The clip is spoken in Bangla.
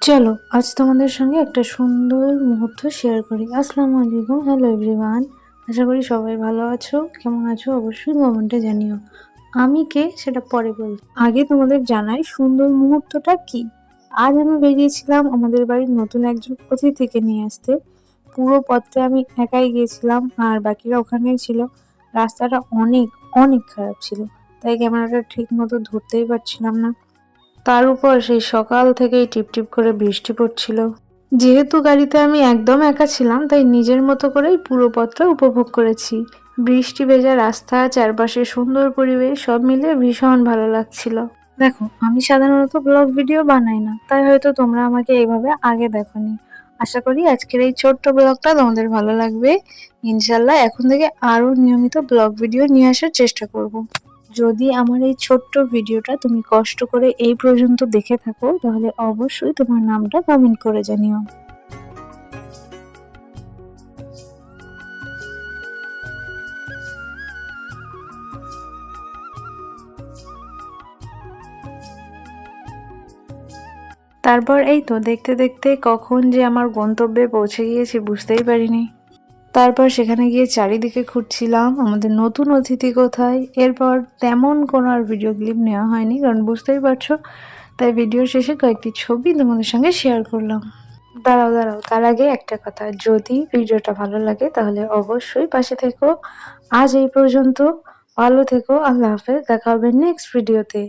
চলো আজ তোমাদের সঙ্গে একটা সুন্দর মুহূর্ত শেয়ার করি। আসসালামু আলাইকুম, হ্যালো এভরিওয়ান। আশা করি সবাই ভালো আছো। কেমন আছো অবশ্যই কমেন্টে জানিও। আমি কে সেটা পরে বলবো, আগে তোমাদের জানাই সুন্দর মুহূর্তটা কি। আজ আমি বেরিয়েছিলাম আমাদের বাড়ির নতুন একজন অতিথিকে নিয়ে আসতে। পুরো পথটা আমি একাই গিয়েছিলাম আর বাকিরা ওখানেই ছিল। রাস্তাটা অনেক অনেক খারাপ ছিল, তাই ক্যামেরাটা ঠিক মতো ধরতেই পারছিলাম না। তার উপর সেই সকাল থেকেই টিপটিপ করে বৃষ্টি পড়ছিল। যেহেতু গাড়িতে আমি একদম একা ছিলাম, তাই নিজের মতো করেই পুরো পথটা উপভোগ করেছি। বৃষ্টি ভেজা রাস্তা, চারপাশে সুন্দর পরিবেশ, সব মিলে ভীষণ ভালো লাগছিল। দেখো, আমি সাধারণত ব্লগ ভিডিও বানাই না, তাই হয়তো তোমরা আমাকে এইভাবে আগে দেখোনি। আশা করি আজকের এই ছোট্ট ব্লগটা তোমাদের ভালো লাগবে। ইনশাল্লাহ এখন থেকে আরো নিয়মিত ব্লগ ভিডিও নিয়ে আসার চেষ্টা করব। যদি আমার এই ছোট্ট ভিডিওটা তুমি কষ্ট করে এই পর্যন্ত দেখে থাকো, তাহলে অবশ্যই তোমার নামটা কমেন্ট করে জানিও। তারপর এই তো দেখতে দেখতে কখন যে আমার গন্তব্যে পৌঁছে গিয়েছি বুঝতেই পারিনি। তারপর সেখানে গিয়ে চারিদিকে খুঁজছিলাম আমাদের নতুন অতিথি কোথায়। এরপর তেমন কোনো আর ভিডিও ক্লিপ নেওয়া হয়নি, কারণ বুঝতেই পারছো। তাই ভিডিও শেষে কয়েকটি ছবি তোমাদের সঙ্গে শেয়ার করলাম। দাঁড়াও দাঁড়াও, তার আগে একটা কথা, যদি ভিডিওটা ভালো লাগে তাহলে অবশ্যই পাশে থেকো। আজ এই পর্যন্ত, ভালো থেকো, আল্লাহ হাফেজ, দেখা হবে নেক্সট ভিডিওতে।